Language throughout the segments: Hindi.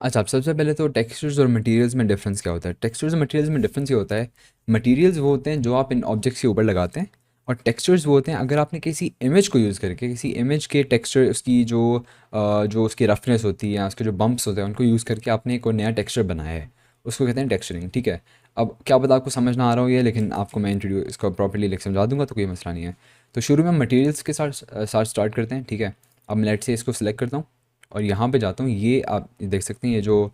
अच्छा, अब सबसे पहले तो टेक्सचर्स और मटेरियल्स में डिफरेंस क्या होता है। टेक्सचर्स और मटेरियल्स में डिफरेंस ये होता है, मटेरियल्स वो होते हैं जो आप इन ऑब्जेक्ट्स के ऊपर लगाते हैं, और टेक्सचर्स वो होते हैं अगर आपने किसी इमेज को यूज़ करके किसी इमेज के टेक्सचर उसकी जो उसकी रफनेस होती है या उसके जो बम्प्स होते हैं उनको यूज़ करके आपने एक और नया टेक्सचर बनाया है, उसको कहते हैं टेक्सचरिंग। ठीक है। अब क्या पता आपको समझ ना आ रहा हो ये, लेकिन आपको मैं इंट्रोड्यूस इसको प्रॉपर्ली लिख समझा दूंगा तो कोई मसला नहीं है। तो शुरू में मटेरियल्स के साथ स्टार्ट करते हैं। ठीक है। अब मैं लेट से इसको सिलेक्ट करता हूँ और यहाँ पे जाता हूँ। ये आप देख सकते हैं, ये जो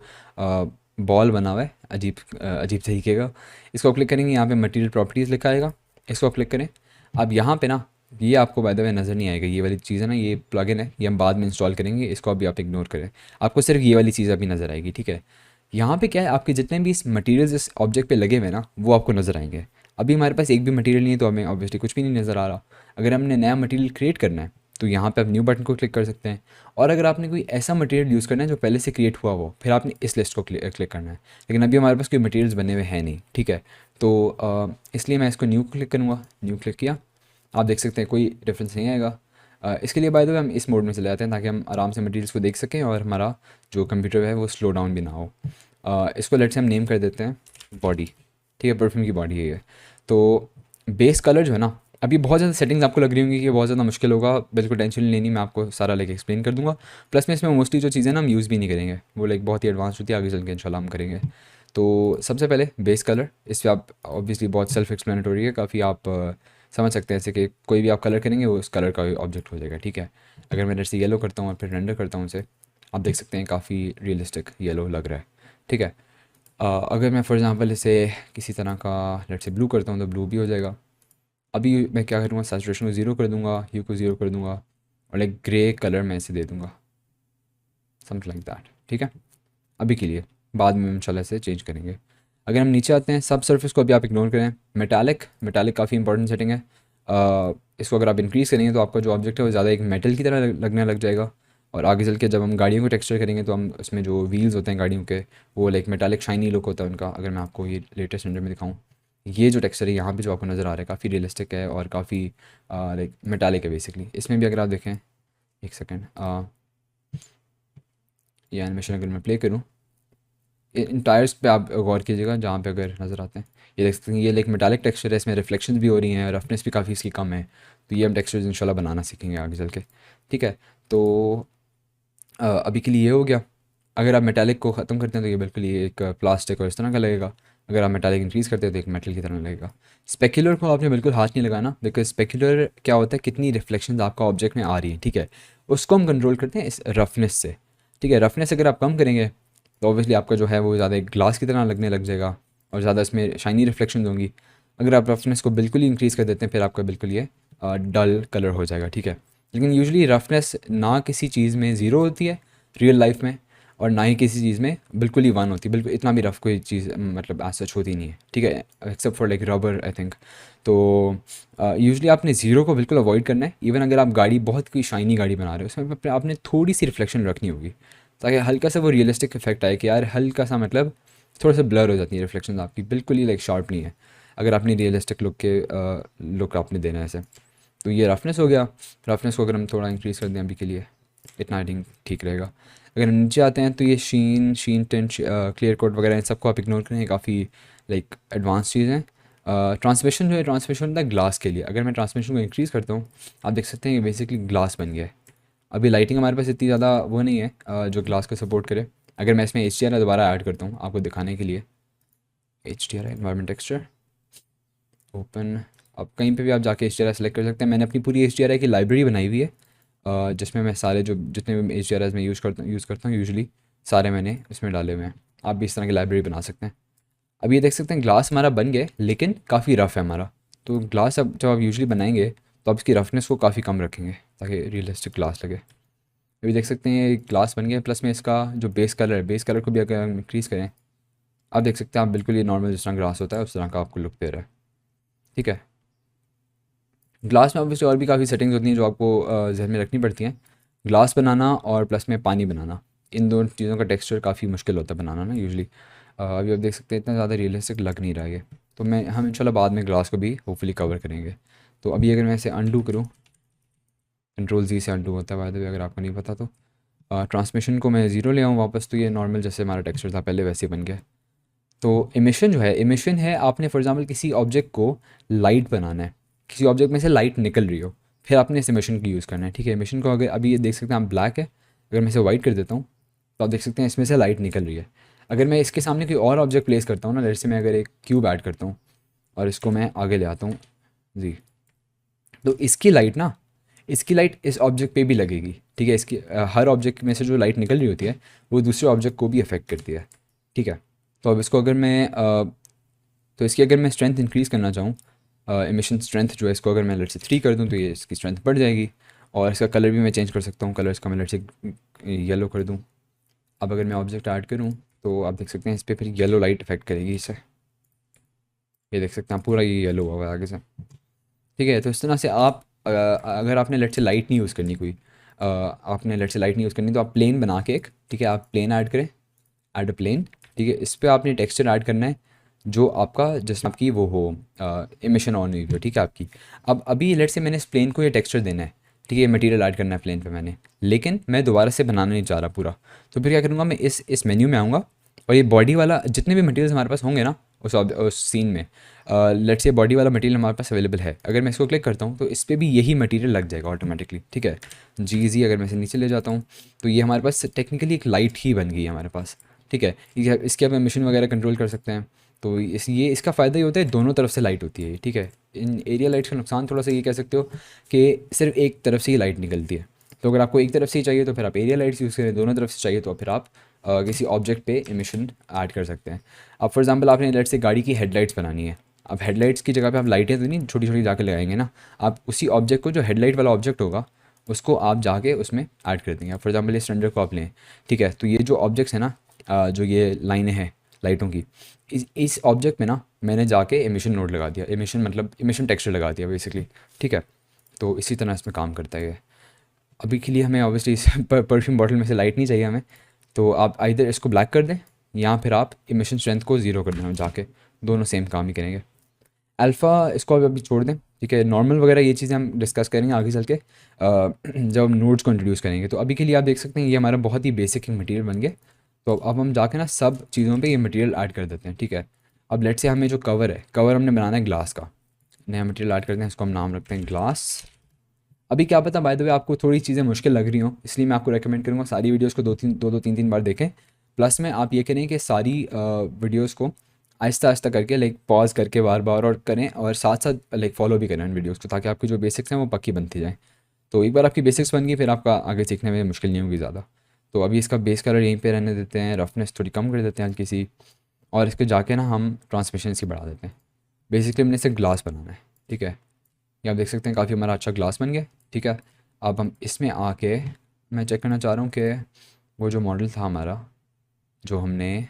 बॉल बना हुआ है अजीब तरीके का, इसको क्लिक करेंगे, यहाँ पे मटेरियल प्रॉपर्टीज़ लिखा आएगा, इसको क्लिक करें। अब यहाँ पे ना ये आपको बाय द वे नज़र नहीं आएगा, ये वाली चीज़ है ना, ये प्लगइन है, ये हम बाद में इंस्टॉल करेंगे, इसको अभी आप इग्नोर करें। आपको सिर्फ ये वाली चीज़ अभी नज़र आएगी। ठीक है। यहाँ पे क्या है, आपके जितने भी इस मटेरियल्स इस ऑब्जेक्ट पे लगे हुए हैं ना, वो आपको नज़र आएंगे। अभी हमारे पास एक भी मटेरियल नहीं है तो हमें ऑब्वियसली कुछ भी नहीं नज़र आ रहा। अगर हमने नया मटेरियल क्रिएट करना है तो यहाँ पे आप न्यू बटन को क्लिक कर सकते हैं। और अगर आपने कोई ऐसा मटेरियल यूज़ करना है जो पहले से क्रिएट हुआ हो, फिर आपने इस लिस्ट को क्लिक करना है। लेकिन अभी हमारे पास कोई मटेरियल्स बने हुए हैं नहीं। ठीक है। तो इसलिए मैं इसको न्यू क्लिक करूँगा, न्यू क्लिक किया। आप देख सकते हैं कोई डिफरेंस नहीं आएगा। इसके लिए बाय द वे हम इस मोड में चले जाते हैं ताकि हम आराम से मटेरियल्स को देख सकें और हमारा जो कंप्यूटर है वो स्लो डाउन भी ना हो। इसको लेट से हम नेम कर देते हैं बॉडी। ठीक है, परफ्यूम की बॉडी है ये। तो बेस कलर जो है ना, अभी बहुत ज़्यादा सेटिंग्स आपको लग रही होंगी कि बहुत ज़्यादा मुश्किल होगा, बिल्कुल टेंशन नहीं लेनी, मैं आपको सारा लेके एक्सप्लेन कर दूंगा। प्लस में इसमें मोस्टली जो चीज़ें ना हम यूज़ भी नहीं करेंगे, वो लाइक बहुत ही एडवांस होती है, आगे चल के इंशाल्लाह हम करेंगे। तो सबसे पहले बेस कलर, इस पर आप ऑब्वियसली बहुत सेल्फ एक्सप्लेनेटरी है काफ़ी, आप समझ सकते हैं ऐसे कि कोई भी आप कलर करेंगे वो उस कलर का ऑब्जेक्ट हो जाएगा। ठीक है। अगर मैं जैसे येलो करता हूँ और फिर रेंडर करता हूँ उसे, आप देख सकते हैं काफ़ी रियलिस्टिक येलो लग रहा है। ठीक है। अगर मैं फॉर एग्ज़ाम्पल इसे किसी तरह का लेट से ब्लू करता हूँ तो ब्लू भी हो जाएगा। अभी मैं क्या करूँगा, सैचुरेशन को ज़ीरो कर दूँगा, ह्यू को ज़ीरो कर दूँगा, और एक ग्रे कलर मैं इसे दे दूँगा, समथिंग लाइक दैट। ठीक है। अभी के लिए, बाद में इंशाल्लाह से चेंज करेंगे। अगर हम नीचे आते हैं, सब सर्फेस को अभी आप इग्नोर करें। मेटालिक, मेटालिक काफ़ी इंपॉर्टेंट सेटिंग है। इसको अगर आप इंक्रीज़ करेंगे तो आपका जो ऑब्जेक्ट है वो ज़्यादा एक मेटल की तरह लगने लग जाएगा। और आगे चल के जब हम गाड़ियों को टेक्सचर करेंगे तो हम उसमें जो व्हील्स होते हैं गाड़ियों के, वो लाइक मेटालिक शाइनी लुक होता है उनका। अगर मैं आपको ये लेटेस्ट रेंडर में दिखाऊँ, ये जो टेक्सचर है यहाँ पे जो आपको नज़र आ रहा है काफ़ी रियलिस्टिक है और काफ़ी लाइक मेटालिक है बेसिकली। इसमें भी अगर आप देखें, एक सेकेंड, ये एनिमेशन अगर मैं प्ले करूँ, इन टायर्स पे आप गौर कीजिएगा जहाँ पे अगर नज़र आते हैं, ये देख सकते हैं ये लाइक मेटालिक टेक्सचर है, इसमें रिफ्लेक्शन भी हो रही हैं, रफनेस भी काफ़ी इसकी कम है। तो ये हम टेक्सचर्स इंशाल्लाह बनाना सीखेंगे आगे चल के। ठीक है। तो अभी के लिए ये हो गया। अगर आप मेटालिक को ख़त्म करते हैं तो ये बिल्कुल ये एक प्लास्टिक और इस तरह का लगेगा। अगर आप मेटालिक इंक्रीज़ करते हैं तो एक मेटल की तरह लगेगा। स्पेक्युलर को आपने बिल्कुल हाथ नहीं लगाना, बिकॉज स्पेक्युलर क्या होता है, कितनी रिफ्लेक्शन आपका ऑब्जेक्ट में आ रही है। ठीक है। उसको हम कंट्रोल करते हैं इस रफनेस से। ठीक है। रफनेस अगर आप कम करेंगे तो ऑब्वियसली आपका जो है वो ज़्यादा एक ग्लास की तरह लगने लग जाएगा और ज़्यादा इसमें शाइनी रिफ्लेक्शन होंगी। अगर आप रफनेस को बिल्कुल ही इंक्रीज़ कर देते हैं फिर आपका बिल्कुल ये डल कलर हो जाएगा। ठीक है। लेकिन यूजुअली रफनेस ना किसी चीज़ में ज़ीरो होती है रियल लाइफ में, और ना ही किसी चीज़ में बिल्कुल ही वन होती है। बिल्कुल इतना भी रफ कोई चीज़ मतलब एज सच होती नहीं है। ठीक है। Except for like rubber I think. तो यूजुअली आपने ज़ीरो को बिल्कुल अवॉइड करना है। इवन अगर आप गाड़ी बहुत कोई शाइनी गाड़ी बना रहे हो उसमें आपने थोड़ी सी रिफ्लेक्शन रखनी होगी ताकि हल्का सा वो रियलिस्टिक इफेक्ट आए कि यार हल्का सा मतलब थोड़ा सा ब्लर हो जाती है रिफ्लेक्शन आपकी, बिल्कुल ही लाइक शार्प नहीं है अगर आपने रियलिस्टिक लुक आपने देना है ऐसे। तो ये रफनेस हो गया। रफनेस को अगर हम थोड़ा इंक्रीज़ कर दें अभी के लिए, इतना आई थिंक ठीक रहेगा। अगर हम नीचे आते हैं तो ये शीन शीन टेंट क्लियर कोड वगैरह इन सबको आप इग्नोर करें, काफ़ी लाइक एडवांस चीज़ है। ट्रांसमिशन जो है, ट्रांसमिशन होता है ग्लास के लिए। अगर मैं ट्रांसमिशन को इंक्रीज़ करता हूँ, आप देख सकते हैं ये बेसिकली ग्लास बन गया है। अभी लाइटिंग हमारे पास इतनी ज़्यादा वो नहीं है जो ग्लास को सपोर्ट करे। अगर मैं इसमें एच डी आर दोबारा ऐड करता हूँ आपको दिखाने के लिए, H D R environment texture open, अब कहीं पे भी आप जाके एच डी आर सेलेक्ट कर सकते हैं। मैंने अपनी पूरी एच डी आर की लाइब्रेरी बनाई हुई है जिसमें मैं सारे जो जितने भी एच डी आर में यूज़ करता हूँ यूजली सारे मैंने इसमें डाले हुए हैं। आप भी इस तरह की लाइब्रेरी बना सकते हैं। अब ये देख सकते हैं ग्लास हमारा बन गया लेकिन काफ़ी रफ़ है हमारा। तो ग्लास अब जब आप यूजली बनाएंगे तो आप इसकी रफनेस को काफ़ी कम रखेंगे ताकि रियलिस्टिक ग्लास लगे। अभी देख सकते हैं ये ग्लास बन गया। प्लस में इसका जो बेस कलर है, बेस कलर को भी अगर हम इंक्रीज़ करें, आप देख सकते हैं आप बिल्कुल ये नॉर्मल जिस तरह ग्लास होता है उस तरह का आपको लुक दे रहा है। ठीक है। ग्लास में ऑब्वियसली और भी काफ़ी सेटिंग्स होती हैं जो आपको जहन में रखनी पड़ती हैं। ग्लास बनाना और प्लस में पानी बनाना, इन दोनों चीज़ों का टेक्सचर काफ़ी मुश्किल होता है बनाना ना यूजली। अभी आप देख सकते हैं इतना ज़्यादा रियलिस्टिक लग नहीं रहा है ये। तो मैं हम इंशाल्लाह बाद में ग्लास को भी होपफुली कवर करेंगे। तो अभी अगर मैं इसे अनडू करूँ, कंट्रोल जी से अनडू होता है बाय द वे अगर आपको नहीं पता तो। ट्रांसमिशन को मैं ज़ीरो ले आऊँ वापस, तो ये नॉर्मल जैसे हमारा टेक्सचर था पहले वैसे ही बन गया। तो इमिशन जो है, इमिशन है आपने फॉर एग्जांपल किसी ऑब्जेक्ट को लाइट बनाना है, किसी ऑब्जेक्ट में से लाइट निकल रही हो, फिर आपने इस इमिशन को यूज़ करना है, ठीक है। इमिशन को अगर अभी ये देख सकते हैं आप ब्लैक है, अगर मैं इसे वाइट कर देता हूँ तो आप देख सकते हैं इसमें से लाइट निकल रही है। अगर मैं इसके सामने कोई और ऑब्जेक्ट प्लेस करता हूँ ना, जैसे मैं अगर एक क्यूब ऐड करता हूँ और इसको मैं आगे ले आता हूँ जी, तो इसकी लाइट ना, इसकी लाइट इस ऑब्जेक्ट पे भी लगेगी, ठीक है। इसकी हर ऑब्जेक्ट में से जो लाइट निकल रही होती है वो दूसरे ऑब्जेक्ट को भी अफेक्ट करती है, ठीक है। तो अब इसको अगर मैं तो इसकी अगर मैं स्ट्रेंथ इंक्रीज़ करना चाहूँ, एमिशन स्ट्रेंथ जो है इसको अगर मैं लेट से 3 कर दूँ तो ये इसकी स्ट्रेंथ बढ़ जाएगी। और इसका कलर भी मैं चेंज कर सकता हूँ, कलर इसका मैं लेट से येलो कर दूँ। अब अगर मैं ऑब्जेक्ट ऐड करूँ तो आप देख सकते हैं इस पर फिर येलो लाइट इफेक्ट करेगी इसे, ये देख सकते हैं पूरा ये येलो हुआ है आगे से, ठीक है। तो इस तरह से आप अगर आपने लेट से लाइट नहीं यूज़ करनी कोई, आपने लेट से लाइट नहीं यूज़ करनी तो आप प्लेन बना के एक, ठीक है, आप प्लेन ऐड करें, ऐड अ प्लेन, ठीक है। इस पे आपने टेक्सचर ऐड करना है जो आपका जिसमें आपकी वो हो इमिशन ऑन हुई हो, ठीक है आपकी। अब अभी लेट से मैंने इस प्लेन को ये टेक्सचर देना है, ठीक है, ये मटेरियल ऐड करना है प्लेन पे मैंने, लेकिन मैं दोबारा से बनाना नहीं चाह रहा पूरा। तो फिर क्या करूँगा, मैं इस मेन्यू में आऊँगा और ये बॉडी वाला जितने भी मटेरियल्स हमारे पास होंगे ना उस सीन में, लेट्स से बॉडी वाला मटेरियल हमारे पास अवेलेबल है, अगर मैं इसको क्लिक करता हूँ तो इस पर भी यही मटेरियल लग जाएगा ऑटोमेटिकली, ठीक है। जी अगर मैं इसे नीचे ले जाता हूँ तो ये हमारे पास टेक्निकली एक लाइट ही बन गई है हमारे पास, ठीक है। इसके आप मशीन वगैरह कंट्रोल कर सकते हैं। तो ये इसका फ़ायदा ये होता है दोनों तरफ से लाइट होती है, ठीक है। इन एरिया लाइट्स का नुकसान थोड़ा सा ये कह सकते हो कि सिर्फ एक तरफ से ही लाइट निकलती है। तो अगर आपको एक तरफ से ही चाहिए तो फिर आप एरिया लाइट्स यूज़ करें, दोनों तरफ से चाहिए तो फिर आप किसी ऑब्जेक्ट पे इमिशन ऐड कर सकते हैं। अब फॉर एग्जांपल आपने लाइट से गाड़ी की हेडलाइट्स बनानी है, अब हेडलाइट्स की जगह पे आप लाइटें तो नहीं छोटी छोटी जाके लगाएंगे ना, आप उसी ऑब्जेक्ट को जो हेडलाइट वाला ऑब्जेक्ट होगा उसको आप जाके उसमें ऐड कर देंगे। फॉर एग्जांपल ये सिलेंडर को आप लें, ठीक है। तो ये जो ऑब्जेक्ट्स है ना, जो ये लाइनें हैं लाइटों की, इस ऑब्जेक्ट में ना मैंने जाके एमिशन नोड लगा दिया, एमिशन मतलब एमिशन टेक्सचर लगा दिया बेसिकली, ठीक है। तो इसी तरह इसमें काम करता है ये। अभी के लिए हमें ऑब्वियसली इस परफ्यूम बॉटल में से लाइट नहीं चाहिए हमें, तो आप इधर इसको ब्लैक कर दें या फिर आप इमिशन स्ट्रेंथ को ज़ीरो कर दें जाके, दोनों सेम काम ही करेंगे। अल्फ़ा इसको अभी छोड़ दें, ठीक है। नॉर्मल वगैरह ये चीज़ें हम डिस्कस करेंगे आगे चल के जब हम नोड्स को इंट्रोड्यूस करेंगे। तो अभी के लिए आप देख सकते हैं ये हमारा बहुत ही बेसिक मटेरियल बन गया। तो अब हम जाके ना सब चीज़ों पे ये मटेरियल ऐड कर देते हैं, ठीक है। अब लेट से हमें जो कवर है, कवर हमने बनाना है ग्लास का, नया मटेरियल ऐड करते हैं, इसको हम नाम रखते हैं ग्लास। अभी क्या पता बाय द वे आपको थोड़ी चीज़ें मुश्किल लग रही हों, इसलिए मैं आपको रेकमेंड करूँगा सारी वीडियोस को दो तीन तीन बार देखें। प्लस में आप ये करें कि सारी वीडियोस को आहिस्ता आहिस्ता करके लाइक पॉज करके बार बार और करें, और साथ साथ लाइक फॉलो भी करें उन वीडियोस को, ताकि आपकी जो बेसिक्स हैं वो पक्की बनती जाएँ। तो एक बार आपकी बेसिक्स बन गई फिर आपका आगे सीखने में मुश्किल नहीं होगी ज़्यादा। तो अभी इसका बेस कलर यहीं पे रहने देते हैं, रफनेस थोड़ी कम कर देते हैं हल्की सी, और इसके जाके ना हम ट्रांसमिशन इसकी बढ़ा देते हैं। बेसिकली हमने इसे ग्लास बनाना है, ठीक है। ये आप देख सकते हैं काफ़ी हमारा अच्छा ग्लास बन गया, ठीक है। अब हम इसमें आके मैं चेक करना चाह रहा हूँ कि वो जो मॉडल था हमारा, जो हमने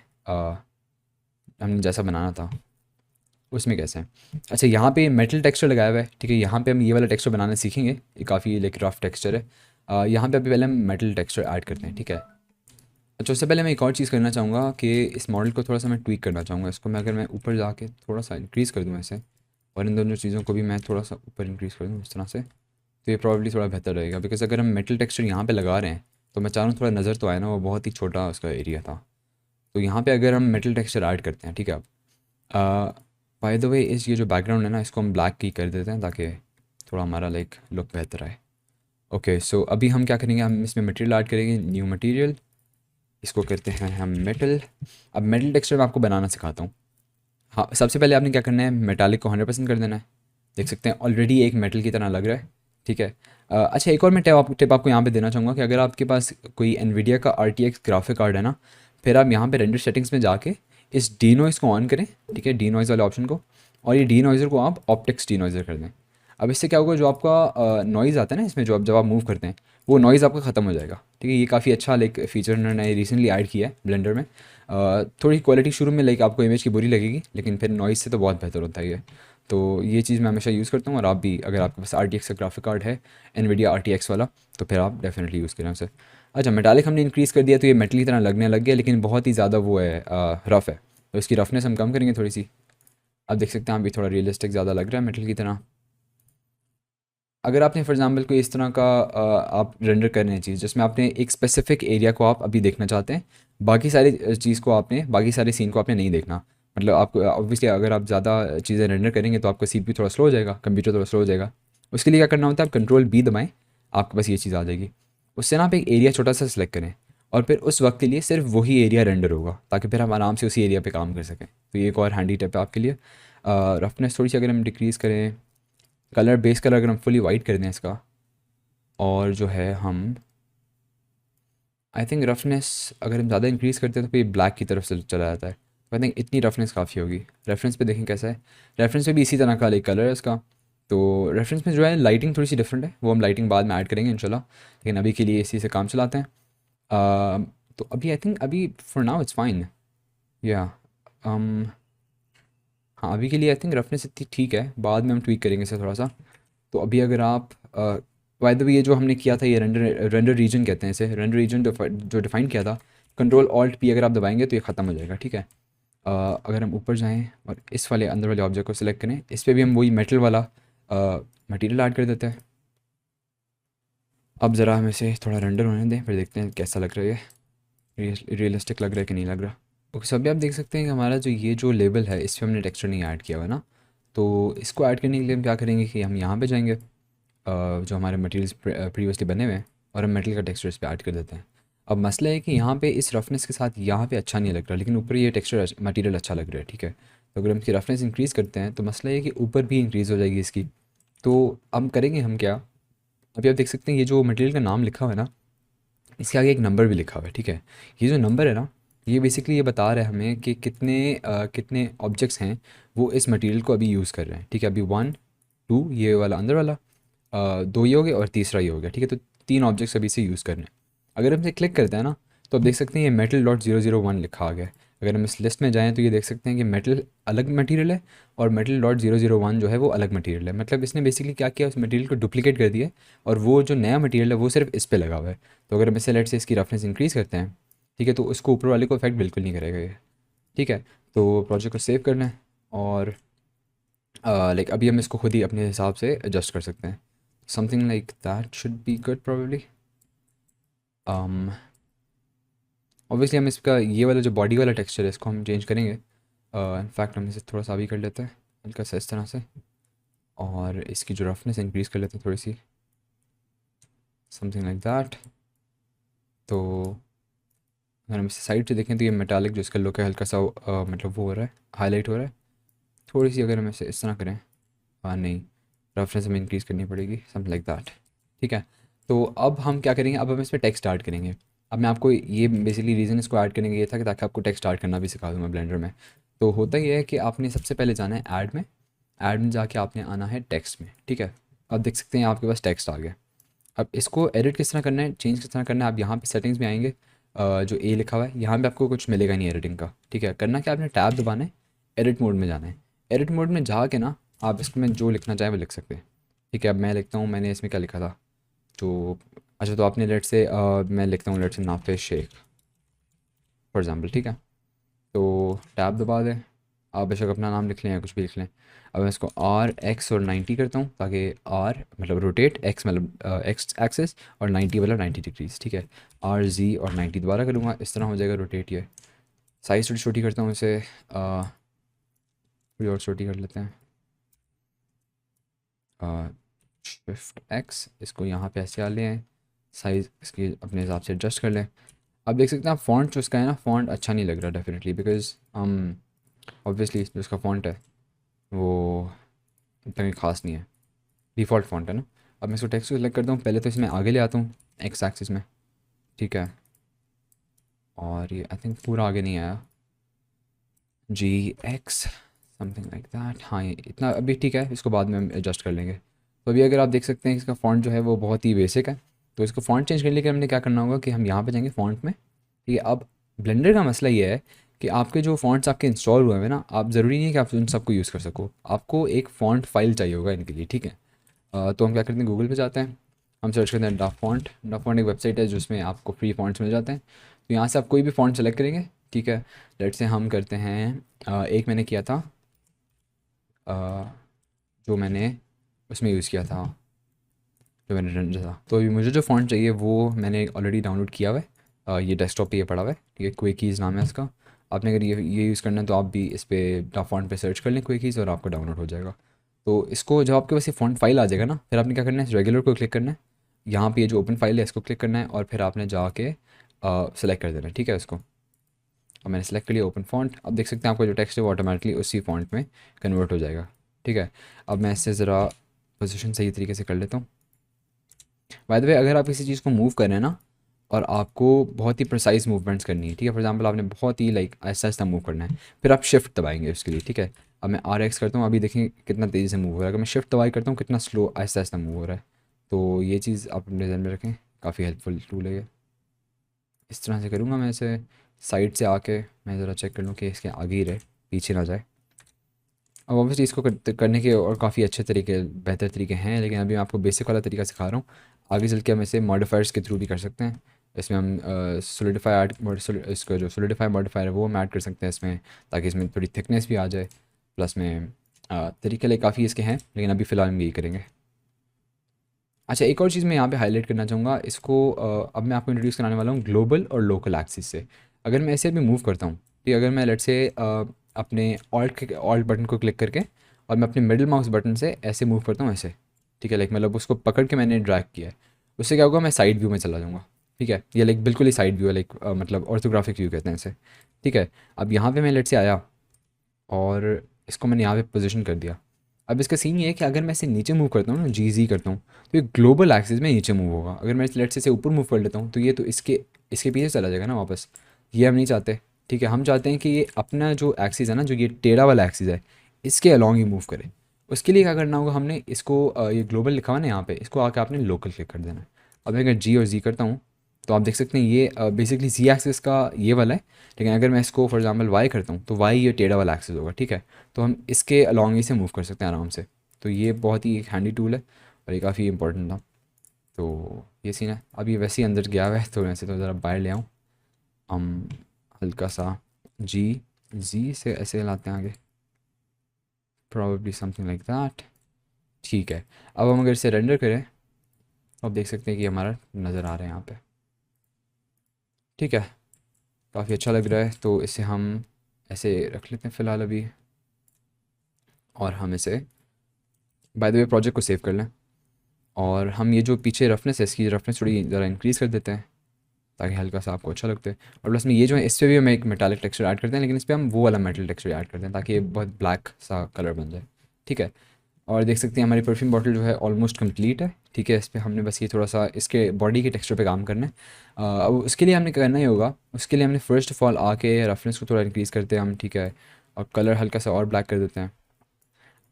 जैसा बनाना था उसमें कैसे है। अच्छा यहाँ पे मेटल टेक्सचर लगाया हुआ है, ठीक है। यहाँ पे हम ये वाला टेक्सचर बनाना सीखेंगे, ये काफ़ी लाइक रफ टेक्सचर है। यहाँ पे अभी पहले हम मेटल टेक्सचर ऐड करते हैं, ठीक है। अच्छा उससे पहले मैं एक और चीज़ करना चाहूँगा कि इस मॉडल को थोड़ा सा मैं ट्वीक करना चाहूँगा। इसको मैं अगर मैं ऊपर जाके थोड़ा सा इंक्रीज़ कर दूँ ऐसे, और इन दोनों चीज़ों को भी मैं थोड़ा सा ऊपर इंक्रीज़ कर दूँ इस तरह से, तो ये प्रॉब्ली थोड़ा बेहतर रहेगा। बिकॉज़ अगर हम मेटल टेक्सचर यहाँ पे लगा रहे हैं तो मैं चाह रहा हूँ थोड़ा नज़र तो आए ना, वो बहुत ही छोटा उसका एरिया था। तो यहाँ पे अगर हम मेटल टेक्सचर ऐड करते हैं, ठीक है। अब बाय द वे इस ये जो बैकग्राउंड है ना इसको हम ब्लैक की कर देते हैं ताकि थोड़ा हमारा लाइक लुक बेहतर आए। ओके सो अभी हम क्या करेंगे, हम इसमें मटेरियल ऐड करेंगे, न्यू मटेरियल, इसको करते हैं हम मेटल। अब मेटल टेक्सचर मैं आपको बनाना सिखाता हूँ। हाँ सबसे पहले आपने क्या करना है, मेटालिक को 100% कर देना है। देख सकते हैं ऑलरेडी एक मेटल की तरह लग रहा है, ठीक है। अच्छा एक और मैं टिप आपको यहाँ पे देना चाहूँगा कि अगर आपके पास कोई एनवीडिया का RTX ग्राफिक कार्ड है ना, फिर आप यहाँ पे रेंडर सेटिंग्स में जाके इस डी नॉइज़ को ऑन करें, ठीक है, डी नॉइज़ वाले ऑप्शन को, और ये डी नॉइज़र को आप ऑप्टिक्स डी नॉइज़र कर दें। अब इससे क्या होगा, जो आपका नॉइज़ आता है ना इसमें, जो जब आप मूव करते हैं वो नॉइज़ आपका ख़त्म हो जाएगा, ठीक है। ये काफ़ी अच्छा लाइक फीचर उन्होंने रिसेंटली ऐड किया है ब्लेंडर में। थोड़ी क्वालिटी शुरू में लाइक आपको इमेज की बुरी लगेगी, लेकिन फिर नॉइज़ से तो बहुत बेहतर होता है ये। तो ये चीज़ मैं हमेशा यूज़ करता हूँ, और आप भी अगर आपके पास RTX का ग्राफिक कार्ड है, NVIDIA RTX वाला, तो फिर आप डेफिनेटली यूज़ करें उसे। अच्छा मेटालिक हमने इंक्रीज़ कर दिया तो ये मेटल की तरह लगने लग गया, लेकिन बहुत ही ज़्यादा वो है रफ़ है, तो इसकी रफनेस हम कम करेंगे थोड़ी सी। अब देख सकते हैं अभी थोड़ा रियलिस्टिक ज़्यादा लग रहा है मेटल की तरह। अगर आपने फॉर एग्जांपल कोई इस तरह का आप रेंडर कर रहे हैं चीज़ जिसमें आपने एक स्पेसिफिक एरिया को आप अभी देखना चाहते हैं, बाकी सारी चीज़ को आपने बाकी सारे सीन को आपने नहीं देखना, मतलब आपको ऑब्वियसली अगर आप ज़्यादा चीज़ें रेंडर करेंगे तो आपका सीपीयू थोड़ा स्लो हो जाएगा, कंप्यूटर थोड़ा स्लो हो जाएगा। उसके लिए क्या करना होता है, आप कंट्रोल बी दबाएं, आपके पास ये चीज़ आ जाएगी। उससे ना आप एक एरिया छोटा सा सिलेक्ट करें और फिर उस वक्त के लिए सिर्फ वही एरिया रेंडर होगा, ताकि फिर हम आराम से उसी एरिया पे काम कर सकें। तो ये एक और हैंडी टिप है आपके लिए। रफनेस थोड़ी सी अगर हम डिक्रीज़ करें, कलर बेस कलर अगर हम फुली वाइट कर दें इसका, और जो है हम आई थिंक रफनेस अगर हम ज़्यादा इंक्रीज़ करते हैं तो फिर ब्लैक की तरफ से चला जाता है। तो आई थिंक इतनी रफनेस काफ़ी होगी। रेफरेंस पे देखें कैसा है, रेफरेंस पे भी इसी तरह का एक कलर है इसका। तो रेफरेंस में जो है लाइटिंग थोड़ी सी डिफरेंट है, वो हम लाइटिंग बाद में ऐड करेंगे इंशाल्लाह, लेकिन अभी के लिए इसी से काम चलाते हैं। तो अभी आई थिंक अभी फॉर नाउ इट्स फाइन या हाँ, अभी के लिए आई थिंक रफनेस इतनी ठीक है, बाद में हम ट्वीक करेंगे इसे थोड़ा सा। तो अभी अगर आप बाय द वे ये जो हमने किया था, ये रेंडर रेंडर रीजन कहते हैं इसे, रेंडर रीजन जो डिफाइन किया था, कंट्रोल ऑल्ट पी अगर आप दबाएंगे तो ये ख़त्म हो जाएगा, ठीक है। अगर हम ऊपर जाएं और इस वाले अंदर वाले ऑब्जेक्ट को सिलेक्ट करें, इस पर भी हम वही मेटल वाला मटेरियल ऐड कर देते हैं। अब ज़रा हम इसे थोड़ा रेंडर होने दें, फिर देखते हैं कैसा लग रहा है, ये रियलिस्टिक लग रहा है कि नहीं लग रहा। ओके, सो अभी आप देख सकते हैं कि हमारा जो ये जो लेबल है इस पर हमने टेक्सचर नहीं ऐड किया हुआ है ना। तो इसको ऐड करने के लिए हम क्या करेंगे कि हम यहाँ पे जाएंगे, जो हमारे मटेरियल्स प्रीवियसली बने हुए हैं, और हम मेटल का टेक्सचर इस पर ऐड कर देते हैं। अब मसला है कि यहाँ पे इस रफनेस के साथ यहाँ पे अच्छा नहीं लग रहा, लेकिन ऊपर ये टेक्सचर मटेरियल अच्छा लग रहा है, ठीक है। तो अगर हम इसकी रफनेस इंक्रीज़ करते हैं तो मसला ये है कि ऊपर भी इंक्रीज़ हो जाएगी इसकी। तो अब करेंगे हम क्या, अभी आप देख सकते हैं ये जो मटेरियल का नाम लिखा हुआ है ना, इसके आगे एक नंबर भी लिखा हुआ है, ठीक है। ये जो नंबर है ना, ये बेसिकली ये बता रहा है हमें कि कितने ऑब्जेक्ट्स हैं वो इस मटेरियल को अभी यूज़ कर रहे हैं, ठीक है। अभी 1 2 ये वाला अंदर वाला, 2 ये हो गया और तीसरा ये हो गया, ठीक है। तो 3 ऑब्जेक्ट्स अभी से यूज़ कर रहे हैं। अगर हम इसे क्लिक करते हैं ना, तो आप देख सकते हैं ये मेटल डॉट 001 लिखा आ गया है। अगर हम इस लिस्ट में जाएँ तो ये देख सकते हैं कि मेटल अलग मटेरियल है और मेटल डॉट 001 जो है वो अलग मटेरियल है। मतलब इसने बेसिकली क्या किया, उस मटेरियल को डुप्लीकेट कर दिया, और वो जो नया मटेरियल है वो सिर्फ इस पे लगा हुआ है। तो अगर हम इसे लेट से इसकी रफनेस इंक्रीज़ करते हैं, ठीक है, तो उसको ऊपर वाले को इफेक्ट बिल्कुल नहीं करेगा ये, ठीक है। तो प्रोजेक्ट को सेव करना है, और लाइक अभी हम इसको खुद ही अपने हिसाब से एडजस्ट कर सकते हैं। Something like that should be good probably. Obviously हम इसका ये वाला जो बॉडी वाला टेक्सचर है इसको हम चेंज करेंगे। इनफैक्ट हम इसे थोड़ा सा भी कर लेते हैं हल्का सा इस तरह से, और इसकी जो रफनेस इंक्रीज़ कर लेते हैं थोड़ी सी, समथिंग लाइक दैट। तो अगर हम इसे साइड से देखें तो ये मेटालिक जो इसका लुक है हल्का सा मतलब वो हो रहा है, हाईलाइट हो रहा है थोड़ी सी। अगर हम इसे इस तरह करें, हाँ नहीं, रफनेस हमें इंक्रीज़ करनी पड़ेगी, समथिंग लाइक दैट, ठीक है। तो अब हम क्या करेंगे, अब हम इस पर टेक्स्ट ऐड करेंगे। अब मैं आपको ये बेसिकली रीज़न इसको ऐड करने का ये था कि ताकि आपको टेक्स्ट ऐड करना भी सिखा दूँ मैं ब्लेंडर में। तो होता ये है कि आपने सबसे पहले जाना है ऐड में, ऐड में जाके आपने आना है टेक्स्ट में, ठीक है। अब देख सकते हैं आपके पास टेक्स्ट आ गया। अब इसको एडिट किस तरह करना है, चेंज किस तरह करना है, आप यहाँ पे सेटिंग्स में आएंगे, जो ए लिखा हुआ है यहाँ पे आपको कुछ मिलेगा नहीं एडिटिंग का, ठीक है। करना क्या, आपने टैब दबाना है, एडिट मोड में जाना है। एडिट मोड में जाके ना आप इसमें जो लिखना चाहें वो लिख सकते हैं, ठीक है। अब मैं लिखता हूँ, मैंने इसमें क्या लिखा था, तो अच्छा, तो आपने लेट से मैं लिखता हूँ लेट से नाफिस शेख फॉर एग्जाम्पल, ठीक है। तो टैब दबा दें, आप बेशक अपना नाम लिख लें या कुछ भी लिख लें। अब मैं इसको आर एक्स और 90 करता हूँ, ताकि आर मतलब रोटेट, एक्स मतलब एक्स एक्सेस, और 90 वाला 90 डिग्रीज, ठीक है। आर जी और 90 दोबारा करूँगा, इस तरह हो जाएगा रोटेट। ये साइज़ थोड़ी छोटी करता हूँ इसे, थोड़ी और छोटी कर लेते हैं, शिफ्ट एक्स, इसको यहाँ पे ऐसे आ ले आएँ, साइज़ इसकी अपने हिसाब से एडजस्ट कर लें। अब देख सकते हैं आप फ़ॉन्ट जो इसका है ना, फ़ॉन्ट अच्छा नहीं लग रहा डेफिनेटली, बिकॉज ऑब्वियसली जो इसका फ़ॉन्ट है वो इतना कोई ख़ास नहीं है, डिफ़ॉल्ट फ़ॉन्ट है ना। अब मैं इसको टेक्स्ट को सेलेक्ट करता हूँ, पहले तो इसमें आगे ले आता हूँ एक्स एक्सिस में, ठीक है। और ये आई थिंक पूरा आगे नहीं आया, जी एक्स समथिंग लाइक दैट, हाँ ये इतना अभी ठीक है, इसको बाद में हम एडजस्ट कर लेंगे। तो अभी अगर आप देख सकते हैं इसका फ़ॉन्ट जो है वो बहुत ही बेसिक है। तो इसको फ़ॉन्ट चेंज करने के लिए हमने क्या करना होगा कि हम यहाँ पे जाएंगे फ़ॉन्ट में, ठीक है। अब ब्लेंडर का मसला ये है कि आपके जो फ़ॉन्ट्स आपके इंस्टॉल हुए हैं ना, आप ज़रूरी नहीं है कि आप उन सबको यूज़ कर सको, आपको एक फ़ॉन्ट फाइल चाहिए होगा इनके लिए, ठीक है। तो हम क्या करते हैं, गूगल पे जाते हैं, हम सर्च करते हैं डा फॉन्ट एक वेबसाइट है जिसमें आपको फ्री फ़ॉन्ट्स मिल जाते हैं। तो यहाँ से आप कोई भी फ़ॉन्ट सेलेक्ट करेंगे, ठीक है। लेट से हम करते हैं, एक मैंने किया था, अ, जो मैंने उसमें यूज़ किया था, जो मैंने रेंडर था। तो अभी मुझे जो फ़ॉन्ट चाहिए वो मैंने ऑलरेडी डाउनलोड किया हुआ है। ये डेस्कटॉप पे ये पड़ा हुआ है, ठीक है। क्विकीज़ नाम है इसका। आपने अगर ये यूज़ करना है तो आप भी इस पे फ़ॉन्ट पे सर्च कर लें क्विकीज़, और आपको डाउनलोड हो जाएगा। तो इसको जब आपके पास ये फ़ॉन्ट फाइल आ जाएगा ना, फिर आपने क्या करना है, रेगुलर को क्लिक करना है। यहाँ पे ये जो ओपन फाइल है इसको क्लिक करना है, और फिर आपने जाके सेलेक्ट कर देना है, ठीक है इसको। और मैंने सेलेक्ट कर लिया ओपन फ़ॉन्ट। अब देख सकते हैं आपका जो टेक्स्ट है वो ऑटोमेटिकली उसी फ़ॉन्ट में कन्वर्ट हो जाएगा, ठीक है। अब मैं इससे ज़रा पोजीशन सही तरीके से कर लेता हूँ। बाय द वे, अगर आप किसी चीज़ को मूव कर रहे हैं ना, और आपको बहुत ही प्रिसाइज मूवमेंट्स करनी है, ठीक है, फॉर एग्जांपल आपने बहुत ही लाइक आहिस्ता आहिस्ता मूव करना है, फिर आप शिफ्ट दबाएंगे उसके लिए, ठीक है। अब मैं RX करता हूँ, अभी देखें कितना तेज़ी से मूव हो रहा है। अगर मैं शिफ्ट दबाई करता हूँ, कितना स्लो आहिस्ता आहिस्ता मूव हो रहा है। तो ये चीज़ आप अपने ध्यान में रखें, काफ़ी हेल्पफुल टूल है ये। इस तरह से करूँगा मैं इसे। साइड से आके मैं ज़रा चेक कर लूँ कि इसके आगे ही रहे, पीछे ना जाए। अब ऑब्वियसली इसको करने के और काफ़ी अच्छे तरीके, बेहतर तरीके हैं, लेकिन अभी मैं आपको बेसिक वाला तरीका सिखा रहा हूँ। आगे चल के हम इसे मॉडिफायर्स के थ्रू भी कर सकते हैं। इसमें हम सोलिडिफाई इसका जो सोलिडिफाई मॉडिफायर है वो हम ऐड कर सकते हैं इसमें, ताकि इसमें थोड़ी थिकनेस भी आ जाए। प्लस में तरीके लिए काफ़ी इसके हैं, लेकिन अभी फ़िलहाल हम यही करेंगे। अच्छा, एक और चीज़ मैं यहाँ पे हाईलाइट करना चाहूँगा इसको। अब मैं आपको इंट्रोड्यूस कराने वाला हूँ ग्लोबल और लोकल एक्सिस से। अगर मैं ऐसे भी मूव करता हूँ, ठीक है, अगर मैं लेट से अपने ऑल्ट बटन को क्लिक करके और मैं अपने मिडिल माउस बटन से ऐसे मूव करता हूँ ऐसे, ठीक है, लाइक मतलब उसको पकड़ के मैंने ड्रैग किया है, उससे क्या होगा, मैं साइड व्यू में चला जाऊँगा, ठीक है। ये लाइक बिल्कुल ही साइड व्यू है, लाइक मतलब ऑर्थोग्राफिक व्यू कहते हैं इसे, ठीक है। अब यहाँ पे मैं लेट से आया और इसको मैंने यहाँ पे पोजीशन कर दिया। अब इसका सीन ये है कि अगर मैं इसे नीचे मूव करता हूँ ना, जी करता हूँ, तो ये ग्लोबल एक्सिस में नीचे मूव होगा। अगर मैं लेट से ऊपर मूव कर लेता हूँ तो ये तो इसके इसके पीछे चला जाएगा ना वापस। ये हम नहीं चाहते, ठीक है। हम चाहते हैं कि ये अपना जो एक्सिस है ना, जो ये टेढ़ा वाला एक्सिस है, इसके अलॉन्ग ही मूव करे। उसके लिए क्या करना होगा, हमने इसको ये ग्लोबल लिखा हुआ है ना यहाँ पे, इसको आके आपने लोकल क्लिक कर देना है। अब मैं अगर जी और जी करता हूँ तो आप देख सकते हैं ये बेसिकली जी एक्सिस का ये वाला है। लेकिन अगर मैं इसको फॉर एग्जांपल वाई करता हूँ तो वाई ये टेढ़ा वाला एक्सिस होगा, ठीक है। तो हम इसके अलॉन्ग ही से मूव कर सकते हैं आराम से। तो ये बहुत ही एक हैंडी टूल है और ये काफ़ी इंपॉर्टेंट था। तो ये सीन है। अब ये वैसे ही अंदर गया हुआ है, तो वैसे तो ज़रा बाहर ले आऊँ। हम हल्का सा जी जी से ऐसे लाते हैं आगे, प्रॉबेबली समथिंग लाइक दैट, ठीक है। अब हम अगर इसे रेंडर करें, अब देख सकते हैं कि हमारा नज़र आ रहा है यहाँ पे, ठीक है। काफ़ी अच्छा लग रहा है। तो इसे हम ऐसे रख लेते हैं फ़िलहाल अभी, और हम इसे बाय द वे प्रोजेक्ट को सेव कर लें। और हम ये जो पीछे रफनेस है, इसकी रफनेस थोड़ी ज़रा इंक्रीज़ कर देते हैं, ताकि हल्का सा आपको अच्छा लगता है। और प्लस में ये जो है इस पर भी हम एक मेटालिक टेक्सचर ऐड करते हैं, लेकिन इस पर हम वो वाला मेटल टेक्सचर ऐड करते हैं ताकि ये बहुत ब्लैक सा कलर बन जाए, ठीक है। और देख सकते हैं हमारी परफ्यूम बॉटल जो है ऑलमोस्ट कंप्लीट है, ठीक है। इस पर हमने बस ये थोड़ा सा इसके बॉडी के टेक्सचर पे काम करना है। अब उसके लिए हमने करना ही होगा, उसके लिए हमने फ़र्स्ट ऑफ ऑल आके रफनेस को थोड़ा इंक्रीज़ करते हैं हम, ठीक है। और कलर हल्का सा और ब्लैक कर देते हैं।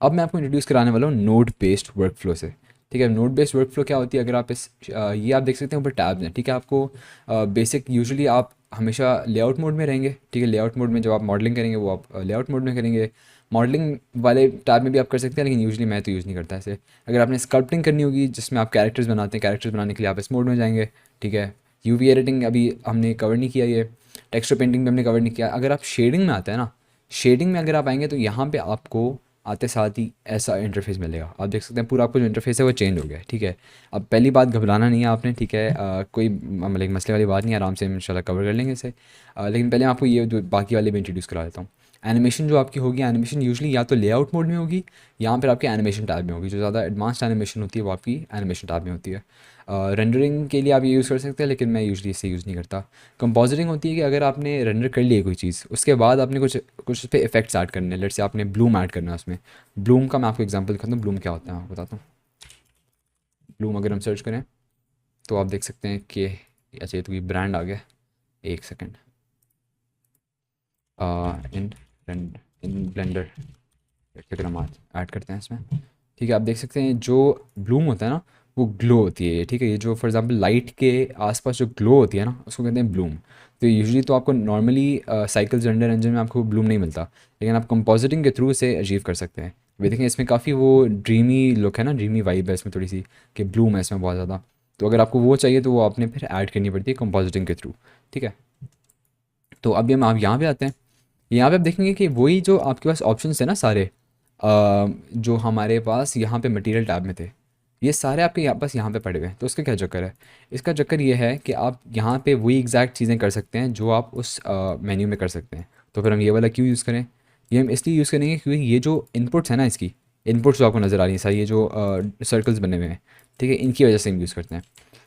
अब मैं आपको इंट्रोड्यूस कराने वाला हूँ नोड बेस्ड वर्क फ्लो से, ठीक है। नोड बेस्ड वर्क फ्लो क्या होती है, अगर आप ये आप देख सकते हैं ऊपर टैब्स हैं, ठीक है। आपको बेसिक यूजुअली आप हमेशा लेआउट मोड में रहेंगे, ठीक है। लेआउट मोड में जब आप मॉडलिंग करेंगे वो आप लेआउट मोड में करेंगे। मॉडलिंग वाले टैब में भी आप कर सकते हैं, लेकिन यूजुअली मैं तो यूज़ नहीं करता ऐसे। अगर आपने स्कल्पटिंग करनी होगी जिसमें आप कैरेक्टर्स बनाते हैं, कैरेक्टर्स बनाने के लिए आप इस मोड में जाएंगे, ठीक है। यूवी एडिटिंग अभी हमने कवर नहीं किया, ये टेक्सचर पेंटिंग भी हमने कवर नहीं किया। अगर आप शेडिंग में आते हैं ना, शेडिंग में अगर आप आएंगे तो यहाँ पे आपको आते साथ ही ऐसा इंटरफेस मिलेगा। आप देख सकते हैं पूरा आपको जो इंटरफेस है वो चेंज हो गया है, ठीक है। अब पहली बात घबराना नहीं है आपने, ठीक है। कोई मतलब मसले वाली बात नहीं है, आराम से इंशाल्लाह कवर कर लेंगे इसे। लेकिन पहले मैं आपको ये जो बाकी वाले भी इंट्रोड्यूस करा देता हूँ। एनिमेशन जो आपकी होगी, एनिमेशन यूजुअली या तो लेआउट मोड में होगी, यहाँ पर आपके एनिमेशन टैब में होगी। जो ज़्यादा एडवांस्ड एनिमेशन होती है वो आपकी एनिमेशन टैब में होती है। रेंडरिंग के लिए आप ये यूज़ कर सकते हैं, लेकिन मैं यूजुअली इसे यूज़ नहीं करता। कंपोजिटिंग होती है कि अगर आपने रेंडर कर लिया कोई चीज़, उसके बाद आपने कुछ कुछ उस पे इफेक्ट्स ऐड करने हैं। लेट्स से आपने ब्लूम ऐड करना है उसमें। ब्लूम का मैं आपको एग्जांपल दिखाता हूँ, ब्लूम क्या होता है मैं आपको बताता हूँ। ब्लूम अगर हम सर्च करें तो आप देख सकते हैं कि अच्छा, ये तो कोई ब्रांड आ गया। एक सेकेंड, इन इन ब्लेंडर अगर हम ऐड करते हैं इसमें, ठीक है। आप देख सकते हैं जो ब्लूम होता है ना, वो ग्लो होती है, ठीक है। ये जो फॉर एग्जांपल लाइट के आसपास जो ग्लो होती है ना, उसको कहते हैं ब्लूम। तो यूजुअली तो आपको नॉर्मली साइकिल्स रेंडर इंजन में आपको ब्लूम नहीं मिलता, लेकिन आप कंपोजिटिंग के थ्रू इसे अचीव कर सकते हैं। वे देखें इसमें काफ़ी वो ड्रीमी लुक है ना, ड्रीमी वाइब है इसमें थोड़ी सी, कि ब्लूम है इसमें बहुत ज़्यादा। तो अगर आपको वो चाहिए तो वो आपने फिर ऐड करनी पड़ती है कंपोजिटिंग के थ्रू, ठीक है। तो अभी हम आप यहाँ पे आते हैं। यहाँ पे आप देखेंगे कि वही जो आपके पास ऑप्शंस है ना सारे, जो हमारे पास यहाँ पे मटेरियल टैब में थे, ये सारे आपके बस यहाँ पे पड़े हुए हैं। तो उसका क्या चक्कर है? इसका चक्कर ये है कि आप यहाँ पे वही एग्जैक्ट चीज़ें कर सकते हैं जो आप उस मेन्यू में कर सकते हैं। तो फिर हम ये वाला क्यों यूज़ करें? ये हम इसलिए यूज़ करेंगे क्योंकि ये जो इनपुट्स है ना, इसकी इनपुट्स जो आपको नज़र आ रही है सारी, ये जो सर्कल्स बने हुए हैं, ठीक है, इनकी वजह से हम यूज़ करते हैं।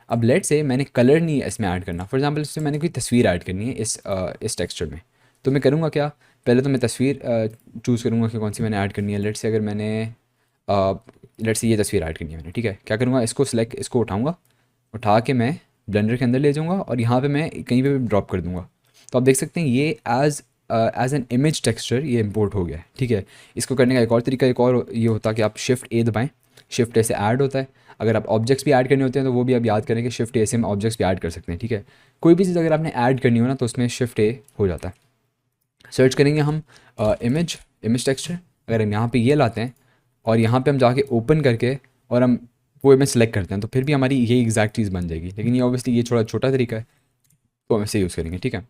अब लेट से मैंने कलर नहीं इसमें ऐड करना, फॉर एग्जांपल इसमें मैंने कोई तस्वीर ऐड करनी है इस टेक्सचर में, तो मैं करूँगा क्या? पहले तो मैं तस्वीर चूज़ करूँगा कि कौन सी मैंने ऐड करनी है। लेट से अगर मैंने लेट से ये तस्वीर ऐड करनी है मैंने, ठीक है, क्या करूँगा? इसको सिलेक्ट, इसको उठाऊँगा, उठा के मैं ब्लेंडर के अंदर ले जाऊँगा और यहाँ पे मैं कहीं पे भी ड्रॉप कर दूँगा। तो आप देख सकते हैं ये एज एन इमेज टेक्सचर ये इंपोर्ट हो गया है, ठीक है। इसको करने का एक और तरीका, एक और ये होता है कि आप शिफ्ट ए दबाएं, शिफ्ट ए से ऐड होता है। अगर आप ऑब्जेक्ट्स भी ऐड करने होते हैं तो वो भी आप याद करें कि शिफ्ट ए से हम ऑब्जेक्ट्स भी ऐड कर सकते हैं, ठीक है। कोई भी चीज़ अगर आपने ऐड करनी हो ना तो उसमें शिफ्ट ए हो जाता है। सर्च करेंगे हम इमेज, इमेज टेक्सचर, अगर हम यहाँ पे ये लाते हैं और यहाँ पे हम जाके ओपन करके और हम वो इमेज सेलेक्ट करते हैं तो फिर भी हमारी ये एग्जैक्ट चीज़ बन जाएगी। लेकिन ये ऑब्वियसली ये थोड़ा छोटा तरीका है तो हम इसे यूज़ करेंगे, ठीक है।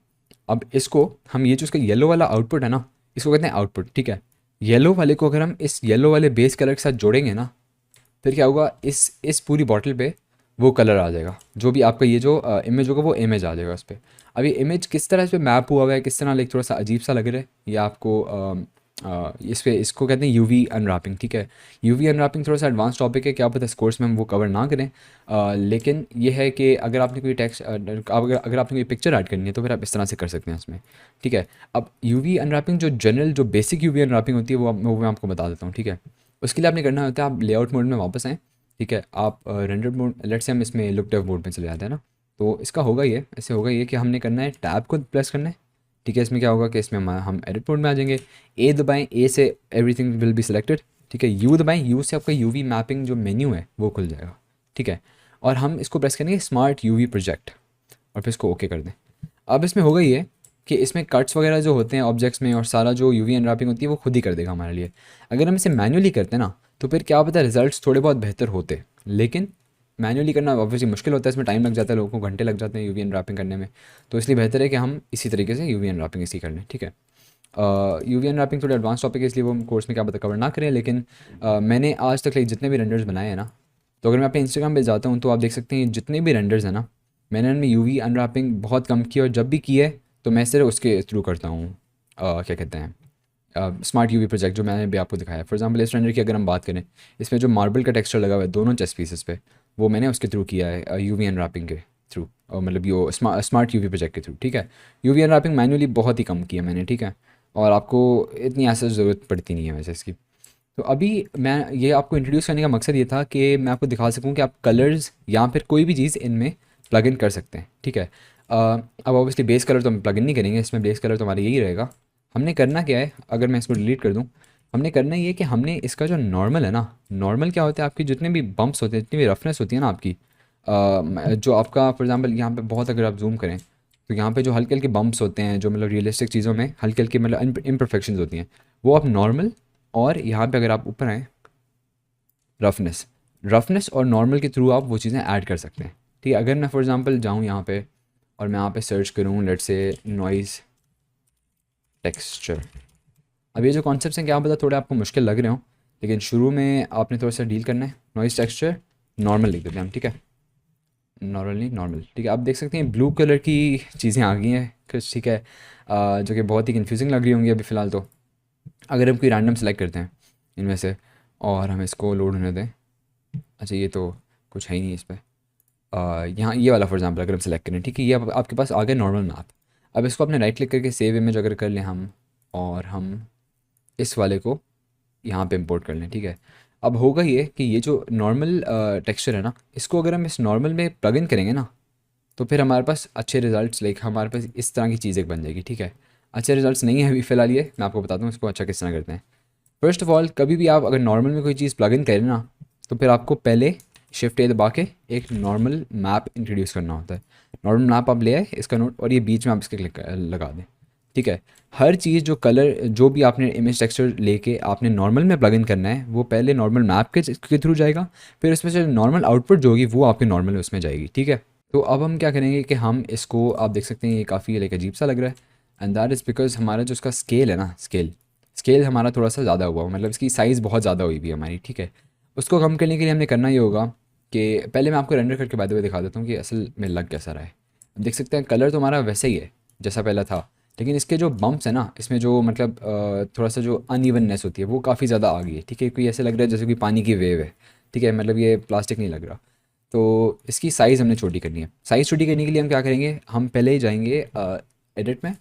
अब इसको हम ये जो इसका येलो वाला आउटपुट है ना, इसको कहते हैं आउटपुट, ठीक है। येलो वाले को अगर हम इस येलो वाले बेस कलर के साथ जोड़ेंगे ना, फिर क्या होगा? इस पूरी बॉटल पे वो कलर आ जाएगा, जो भी आपका ये जो इमेज होगा वो इमेज आ जाएगा उस पर। अब ये इमेज किस तरह इस पर मैप हुआ हुआ है, किस तरह, लाइक थोड़ा सा अजीब सा लग रहा है ये आपको। इस पे इसको कहते हैं यूवी अनरैपिंग, ठीक है। यूवी अनरैपिंग थोड़ा सा एडवांस टॉपिक है, क्या पता इस कोर्स में हम वो कवर ना करें। लेकिन ये है कि अगर आपने कोई टेक्स्ट अगर आपने कोई पिक्चर ऐड करनी है तो फिर आप इस तरह से कर सकते हैं इसमें, ठीक है। अब यूवी अनरैपिंग जो जनरल, जो बेसिक यूवी अनरैपिंग होती है वो मैं आपको बता देता हूँ, ठीक है। उसके लिए आपने करना होता है, आप लेआउट मोड में वापस आएँ, ठीक है। आप रेंडर मोड, लेट से हम इसमें लुक डेव मोड में चले जाते हैं ना, तो इसका होगा ये, ऐसे होगा ये कि हमने करना है टैब को प्रेस करना है, ठीक है। इसमें क्या होगा कि इसमें हम एडिट मोड में आ जाएंगे, ए दबाएं, ए से एवरीथिंग विल बी सिलेक्टेड, ठीक है। यू दबाएं, यू से आपका यूवी मैपिंग जो मेन्यू है वो खुल जाएगा, ठीक है। और हम इसको प्रेस करेंगे स्मार्ट यूवी प्रोजेक्ट और फिर इसको ओके कर दें। अब इसमें होगा ये कि इसमें कट्स वगैरह जो होते हैं ऑब्जेक्ट्स में और सारा जो यूवी अनरैपिंग होती है वो खुद ही कर देगा हमारे लिए। अगर हम इसे मैन्युअली करते हैं ना तो फिर क्या पता रिजल्ट्स थोड़े बहुत बेहतर होते, लेकिन मैन्युअली करना ऑब्वियसली मुश्किल होता है, इसमें टाइम लग जाता है, लोगों को घंटे लग जाते हैं यूवी अनरैपिंग करने में। तो इसलिए बेहतर है कि हम इसी तरीके से यूवी अनरैपिंग इसी कर लें, ठीक है। यूवी अनरैपिंग थोड़ा एडवांस टॉपिक है इसलिए वो हम कोर्स में क्या पता कवर ना करें, लेकिन मैंने आज तक जितने भी रेंडर्स बनाए हैं ना, तो अगर मैं अपने इंस्टाग्राम पे जाता हूँ तो आप देख सकते हैं जितने भी रेंडर्स हैं ना, मैंने उनमें यूवी अनरैपिंग बहुत कम की, और जब भी की है तो मैं सिर्फ उसके थ्रू करता हूँ, क्या कहते हैं, स्मार्ट यूवी प्रोजेक्ट जो मैंने भी आपको दिखाया। फॉर एग्जांपल इस रेंडर की अगर हम बात करें, इसमें जो मार्बल का टेक्सचर लगा हुआ है दोनों चेस्ट पीसेस पे, वो मैंने उसके थ्रू किया है, यूवी अनरैपिंग के थ्रू, और मतलब यो स्मार्ट यूवी प्रोजेक्ट के थ्रू, ठीक है। यूवी अनरैपिंग मैन्युअली बहुत ही कम किया मैंने, ठीक है, और आपको इतनी ऐसा ज़रूरत पड़ती नहीं है वैसे इसकी। तो अभी मैं ये आपको इंट्रोड्यूस करने का मकसद ये था कि मैं आपको दिखा सकूं कि आप कलर्स या फिर कोई भी चीज़ इनमें प्लग इन कर सकते हैं, ठीक है। अब ऑब्वियसली बेस कलर तो हम प्लग इन नहीं करेंगे, इसमें बेस कलर तो हमारा यही रहेगा। हमने करना क्या है, अगर मैं इसको डिलीट कर दूं, हमने करना ये कि हमने इसका जो नॉर्मल है ना, नॉर्मल क्या होता है, आपकी जितने भी बम्प्स होते हैं, जितनी भी रफनेस होती है ना आपकी, जो आपका फॉर एग्जांपल यहाँ पे बहुत, अगर आप जूम करें तो यहाँ पे जो हल्के हल्के बम्प्स होते हैं, जो मतलब रियलिस्टिक चीज़ों में हल्के हल्के मतलब इम्परफेक्शंस होती हैं, वो आप नॉर्मल, और यहाँ पे अगर आप ऊपर आएँ रफनेस, रफनेस और नॉर्मल के थ्रू आप वो चीज़ें ऐड कर सकते हैं, ठीक है। अगर मैं फॉर एग्जांपल जाऊँ यहाँ पे और मैं यहाँ पे सर्च करूँ लेट्स से नॉइज़ टेक्सचर, अब ये जो कॉन्सेप्ट्स हैं क्या पता थोड़े आपको मुश्किल लग रहे हो, लेकिन शुरू में आपने थोड़ा सा डील करना है। नॉइज़ टेक्सचर नॉर्मल लिख देते हैं हम, ठीक है, नॉर्मल नहीं नॉर्मल, ठीक है। आप देख सकते हैं ब्लू कलर की चीज़ें आ गई हैं कुछ, ठीक है, जो कि बहुत ही कन्फ्यूजिंग लग रही होंगी अभी फ़िलहाल। तो अगर हम कोई रैंडम सेलेक्ट करते हैं इनमें से और हम इसको लोड होने दें, अच्छा ये तो कुछ है ही नहीं इस पर, यहाँ ये वाला फॉर एग्जांपल अगर हम सेलेक्ट करें, ठीक है, ये आपके पास आ गया नॉर्मल मैप। अब इसको अपने राइट क्लिक करके सेव इमेज अगर कर लें हम, और हम इस वाले को यहाँ पे इंपोर्ट कर लें, ठीक है। अब होगा ये कि ये जो नॉर्मल टेक्सचर है ना, इसको अगर हम इस नॉर्मल में प्लग इन करेंगे ना तो फिर हमारे पास अच्छे रिजल्ट्स, लाइक हमारे पास इस तरह की चीज़ एक बन जाएगी, ठीक है। अच्छे रिजल्ट्स नहीं है अभी फ़िलहाल, ये मैं आपको बताता हूँ इसको अच्छा किस तरह करते हैं। फर्स्ट ऑफ ऑल, कभी भी आप अगर नॉर्मल में कोई चीज़ प्लग इन करें ना तो फिर आपको पहले शिफ्ट ए दबा के एक नॉर्मल मैप इंट्रोड्यूस करना होता है। नॉर्मल मैप आप ले आए इसका नोट, और ये बीच में आप इसके क्लिक लगा दें, ठीक है। हर चीज़ जो कलर जो भी आपने इमेज टेक्सचर लेके आपने नॉर्मल में प्लग इन करना है वो पहले नॉर्मल मैप के थ्रू जाएगा, फिर उसमें से नॉर्मल आउटपुट जो होगी वो आपके नॉर्मल उसमें जाएगी, ठीक है। तो अब हम क्या करेंगे कि हम इसको, आप देख सकते हैं ये काफ़ी लाइक अजीब सा लग रहा है, एंड दैट इज़ बिकॉज हमारा जो इसका स्केल है ना, स्केल हमारा थोड़ा सा ज़्यादा हुआ, मतलब इसकी साइज़ बहुत ज़्यादा हुई भी है हमारी, ठीक है। उसको कम करने के लिए हमने करना ये होगा कि पहले मैं आपको रेंडर करके बाय द वे दिखा देता हूँ कि असल में लग कैसा रहा है। अब देख सकते हैं कलर तो हमारा वैसा ही है जैसा पहला था, लेकिन इसके जो बम्प्स है ना, इसमें जो मतलब थोड़ा सा जो अनइवननेस होती है वो काफ़ी ज़्यादा आ गई है। ठीक है, कोई ऐसे लग रहा है जैसे कोई पानी की वेव है। ठीक है, मतलब ये प्लास्टिक नहीं लग रहा। तो इसकी साइज़ हमने छोटी करनी है। साइज़ छोटी करने के लिए हम क्या करेंगे, हम पहले ही जाएंगे एडिट में,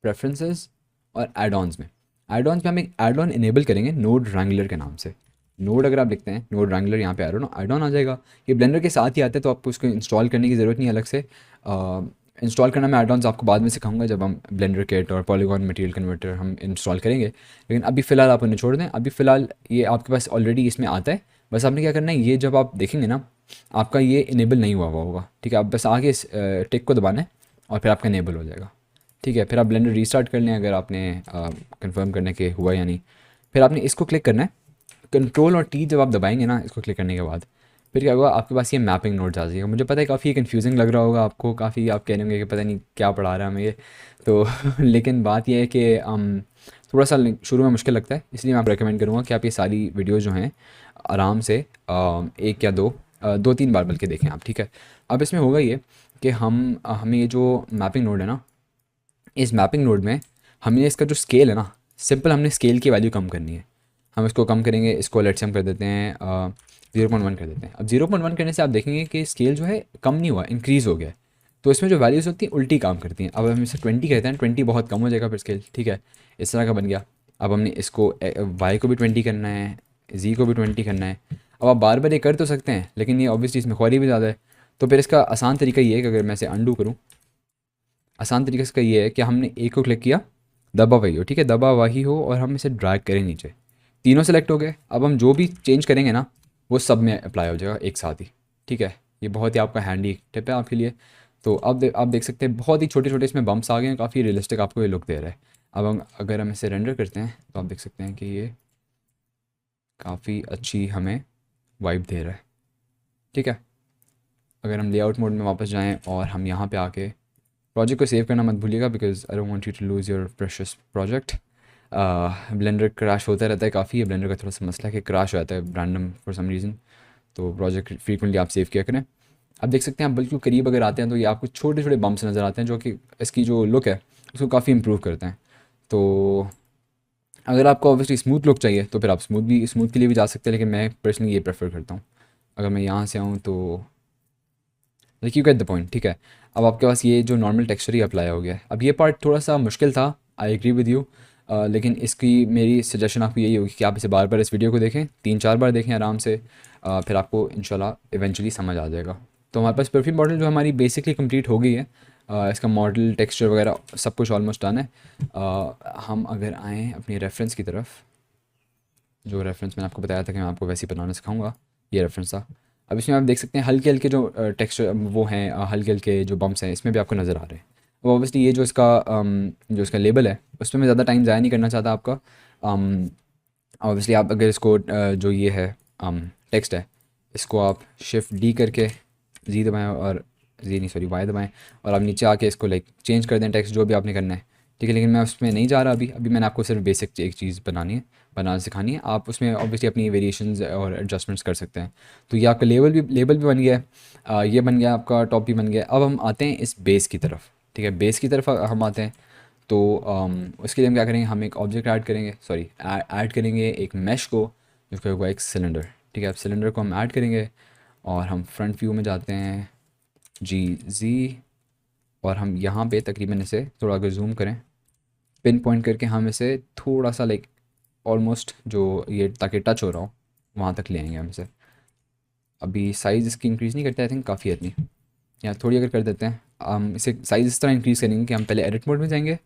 प्रेफरेंसेस और एड ऑन्स में। एड ऑन्स में हम एक एड ऑन इनेबल करेंगे नोड रैंगलर के नाम से। नोड अगर आप लिखते हैं नोड रैंगलर, यहाँ पे एड ऑन आ जाएगा। ये ब्लेंडर के साथ ही आता है तो आपको उसको इंस्टॉल करने की ज़रूरत नहीं है अलग से। इंस्टॉल करना मैं एड ऑन्स आपको बाद में सिखाऊंगा जब हम ब्लेंडर किट और पॉलीगॉन मटेरियल कन्वर्टर हम इंस्टॉल करेंगे। लेकिन अभी फ़िलहाल आप उन्हें छोड़ दें। अभी फ़िलहाल ये आपके पास ऑलरेडी इसमें आता है। बस आपने क्या करना है, ये जब आप देखेंगे ना आपका ये इनेबल नहीं हुआ होगा। ठीक है, आप बस आगे इस टिक को दबाना है और फिर आपका इनेबल हो जाएगा। ठीक है, फिर आप ब्लेंडर रीस्टार्ट कर लें अगर आपने कंफर्म करने के हुआ या नहीं। फिर आपने इसको क्लिक करना है, कंट्रोल और टी जब आप दबाएंगे ना इसको क्लिक करने के बाद, फिर क्या होगा आपके पास ये मैपिंग नोड्स आ जाएगा। मुझे पता है काफ़ी कन्फ्यूजिंग लग रहा होगा आपको, काफ़ी आप कह रहे होंगे कि पता नहीं क्या पढ़ा रहा है हमें ये तो लेकिन बात यह है कि थोड़ा सा शुरू में मुश्किल लगता है, इसलिए मैं आप रेकमेंड करूँगा कि आप ये सारी वीडियो जो हैं आराम से एक या दो तीन बार बल्कि देखें आप। ठीक है, अब इसमें होगा ये कि हमें ये जो मैपिंग नोड है ना, इस मैपिंग नोड में हमने इसका जो स्केल है ना, सिंपल हमने स्केल की वैल्यू कम करनी है। हम इसको कम करेंगे, इसको लेट्स से हम कर देते हैं 0.1 कर देते हैं। अब 0.1 करने से आप देखेंगे कि स्केल जो है कम नहीं हुआ, इंक्रीज़ हो गया है। तो इसमें जो वैल्यूज़ होती हैं उल्टी काम करती हैं। अब हम इसे 20 कहते हैं, 20 बहुत कम हो जाएगा फिर स्केल। ठीक है, इस तरह का बन गया। अब हमने इसको वाई को भी 20 करना है, जी को भी 20 करना है। अब आप बार बार ये कर तो सकते हैं लेकिन ये ऑब्वियसली इसमें ख्वारी भी ज़्यादा है। तो फिर इसका आसान तरीका ये है कि अगर मैं इसे अंडू करूँ, आसान तरीके से इसका ये है कि हमने एक को क्लिक किया, दबा वही हो। ठीक है, दबा वही हो और हम इसे ड्रैग करें नीचे, तीनों सेलेक्ट हो गए। अब हम जो भी चेंज करेंगे ना वो सब में अप्लाई हो जाएगा एक साथ ही। ठीक है, ये बहुत ही आपका हैंडी टिप है आपके लिए। तो अब आप देख सकते हैं बहुत ही छोटे छोटे इसमें बम्प्स आ गए हैं, काफ़ी रियलिस्टिक आपको ये लुक दे रहा है। अब हम अगर हम इसे रेंडर करते हैं तो आप देख सकते हैं कि ये काफ़ी अच्छी हमें वाइब दे रहा है। ठीक है, अगर हम लेआउट मोड में वापस जाएँ और हम यहाँ पे आके प्रोजेक्ट को सेव करना मत भूलिएगा, because I don't want you to lose your precious project. Blender crash होता रहता है काफ़ी, है ब्लेंडर का थोड़ा सा मसला है कि क्रैश हो जाता है रैंडम फॉर सम रीज़न। तो प्रोजेक्ट फ्रीक्वेंटली आप सेव किया करें। अब देख सकते हैं आप बिल्कुल करीब अगर आते हैं तो ये आपको छोटे छोटे बम्प्स नज़र आते हैं जो कि इसकी जो लुक है उसको काफ़ी इंप्रूव करते हैं। तो अगर आपको ऑब्वियसली स्मूथ लुक चाहिए तो फिर आप स्मूथ के लिए भी जा सकते हैं, लेकिन मैं पर्सनली ये प्रेफर करता हूँ। अगर मैं यहाँ से आऊँ तो like you get the point. ठीक है, अब आपके पास ये जो नॉर्मल टेक्सचर ही अप्लाई हो गया है। अब ये पार्ट थोड़ा सा मुश्किल था, आई एग्री विद यू। लेकिन इसकी मेरी सजेशन आपको यही होगी कि आप इसे बार बार इस वीडियो को देखें, 3-4 बार देखें आराम से। फिर आपको इंशाल्लाह इवेंचुअली समझ आ जाएगा। तो हमारे पास परफ्यूम मॉडल जो हमारी बेसिकली कंप्लीट हो गई है। इसका मॉडल टेक्सचर वगैरह सब कुछ ऑलमोस्ट डन है। हम अगर आएँ अपनी रेफरेंस की तरफ, जो रेफरेंस मैंने आपको बताया था कि मैं आपको वैसे ही बनाना सिखाऊंगा, ये रेफरेंस था। अब इसमें आप देख सकते हैं हल्के हल्के जो टेक्सचर वो हैं, हल्के हल्के जो बम्प्स हैं इसमें भी आपको नज़र आ रहे हैं। अब ऑब्वियसली ये जो इसका लेबल है उस पर मैं ज़्यादा टाइम ज़ाया नहीं करना चाहता आपका। ऑब्वियसली आप अगर इसको जो ये है टेक्स्ट है, इसको आप शिफ्ट डी करके जी दबाएँ और जी नहीं सॉरी वाई दबाएँ और आप नीचे आके इसको लाइक चेंज कर दें टेक्स्ट जो भी आपने करना है। ठीक है, लेकिन मैं उसमें नहीं जा रहा अभी। अभी मैंने आपको सिर्फ बेसिक एक चीज़ बनाना सिखानी है। आप उसमें ऑब्वियसली अपनी वेरिएशंस और एडजस्टमेंट्स कर सकते हैं। तो ये आपका लेबल भी बन गया है, ये बन गया आपका टॉप भी बन गया। अब हम आते हैं इस बेस की तरफ। ठीक है, बेस की तरफ हम आते हैं तो उसके लिए हम क्या करेंगे, हम एक ऑब्जेक्ट ऐड करेंगे, सॉरी ऐड करेंगे एक मैश को जिसका होगा एक सिलेंडर। ठीक है, अब सिलेंडर को हम ऐड करेंगे और हम फ्रंट व्यू में जाते हैं, जी और हम यहाँ पे तकरीबन इसे थोड़ा अगर जूम करें, पिन पॉइंट करके हम इसे थोड़ा सा लाइक ऑलमोस्ट जो ये ताकि टच हो रहा हो वहाँ तक ले आएंगे हम इसे। अभी साइज़ इसकी इंक्रीज़ नहीं करते, आई थिंक काफ़ी है इतनी, या थोड़ी अगर कर देते हैं। हम इसे साइज़ इस तरह इंक्रीज़ करेंगे कि हम पहले एडिट मोड में जाएंगे,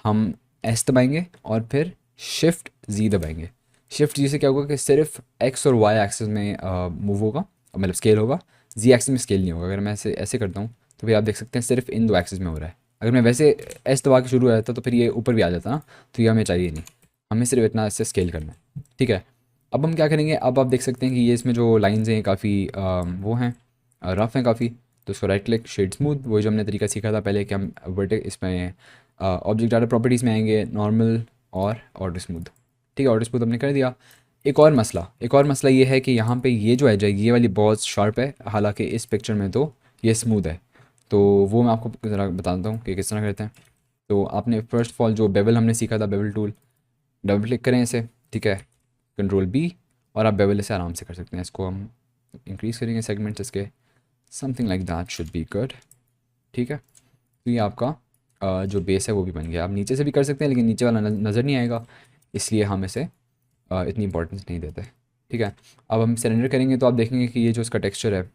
हम एस दबाएंगे और फिर शिफ्ट जी दबाएंगे। शिफ्ट जी से क्या होगा कि सिर्फ एक्स और वाई एक्सिस में मूव होगा, मतलब स्केल होगा। जी एक्सिस में स्केल नहीं होगा। अगर मैं ऐसे ऐसे करता हूँ तो फिर आप देख सकते हैं सिर्फ इन दो एक्सिस में हो रहा है। अगर मैं वैसे एस दबा के शुरू हो जाता तो फिर ये ऊपर भी आ जाता ना, तो ये हमें चाहिए नहीं, हमें सिर्फ इतना इससे स्केल करना है। ठीक है, अब हम क्या करेंगे, अब आप देख सकते हैं कि ये इसमें जो लाइंस हैं काफ़ी वो हैं, रफ़ हैं काफ़ी। तो उसको राइट क्लिक शेड स्मूथ, वही जो हमने तरीका सीखा था पहले कि हम वर्टेक्स इसमें ऑब्जेक्ट डाटा प्रॉपर्टीज़ में आएंगे, नॉर्मल और ऑटो स्मूथ। ठीक है, ऑटो स्मूथ हमने कर दिया। एक और मसला ये है कि यहाँ पे ये जो एज है ये वाली बहुत शार्प है, हालांकि इस पिक्चर में तो ये स्मूथ है। तो वो मैं आपको ज़रा बताता हूँ कि किस तरह करते हैं। तो आपने फर्स्ट ऑफ ऑल जो बेवल हमने सीखा था, बेवल टूल, डबल क्लिक करें इसे, ठीक है, कंट्रोल बी, और आप बेवल से आराम से कर सकते हैं। इसको हम इंक्रीज़ करेंगे सेगमेंट्स इसके, something like that should be good, ठीक है। तो ये आपका जो बेस है वो भी बन गया। आप नीचे से भी कर सकते हैं लेकिन नीचे वाला नज़र नहीं आएगा, इसलिए हम इसे इतनी इंपॉर्टेंस नहीं देते, ठीक है। अब हम सरेंडर करेंगे तो आप देखेंगे कि ये जो इसका टेक्सचर है,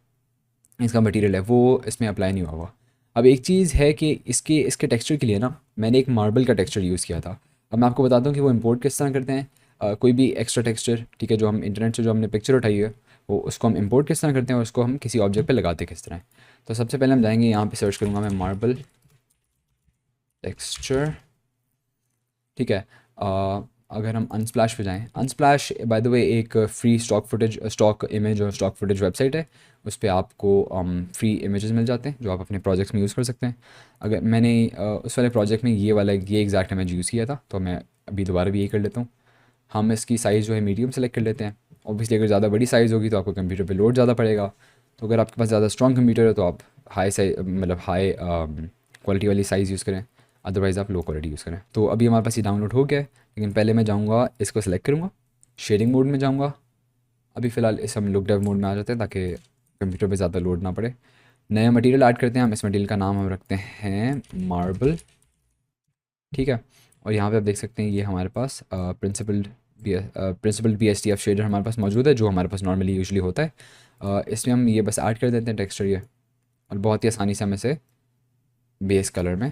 इसका मटेरियल है, वो इसमें अप्लाई नहीं हुआ हुआ। अब एक चीज़ है कि इसके इसके टेक्सचर के लिए ना मैंने एक मार्बल का टेक्सचर यूज़ किया था। अब मैं आपको बताता हूँ कि वो इंपोर्ट किस तरह करते हैं। कोई भी एक्स्ट्रा टेक्सचर, ठीक है, जो हम इंटरनेट से जो हमने पिक्चर उठाई है, वो उसको हम इंपोर्ट किस तरह करते हैं और उसको हम किसी ऑब्जेक्ट पे लगाते किस तरह। तो सबसे पहले हम जाएंगे यहाँ पे, सर्च करूँगा मैं मार्बल टेक्सचर, ठीक है। अगर हम अनस्प्लैश पे जाएं, अनस्प्लैश बाय द वे एक फ्री स्टॉक इमेज और स्टॉक फुटेज वेबसाइट है। उस पर आपको फ्री इमेजेस मिल जाते हैं जो आप अपने प्रोजेक्ट्स में यूज़ कर सकते हैं। अगर मैंने उस वाले प्रोजेक्ट में ये एग्जैक्ट इमेज यूज़ किया था, तो मैं अभी दोबारा भी यही कर लेता हूँ। हम इसकी साइज़ जो है मीडियम सेलेक्ट कर लेते हैं। ऑब्वियसली अगर ज़्यादा बड़ी साइज़ होगी तो आपको कंप्यूटर पे लोड ज़्यादा पड़ेगा। तो अगर आपके पास ज़्यादा स्ट्रॉन्ग कंप्यूटर है तो आप हाई साइज मतलब हाई क्वालिटी वाली साइज़ यूज़ करें, अदरवाइज़ आप लो क्वालिटी यूज़ करें। तो अभी हमारे पास ये डाउनलोड हो गया है, लेकिन पहले मैं जाऊँगा इसको सेलेक्ट करूँगा, शेडिंग मोड में जाऊँगा। अभी फ़िलहाल इस हम लुक डेव मोड में आ जाते हैं ताकि कंप्यूटर पे ज़्यादा लोड ना पड़े। नया मटेरियल ऐड करते हैं हम, इस मटेरियल का नाम हम रखते हैं मार्बल, ठीक है। और यहाँ पे आप देख सकते हैं ये हमारे पास प्रिंसिपल BSTF शेडर हमारे पास मौजूद है, जो हमारे पास नॉर्मली यूजली होता है। इसमें हम ये बस ऐड कर देते हैं टेक्सचर ये, और बहुत ही आसानी से हम इसे बेस कलर में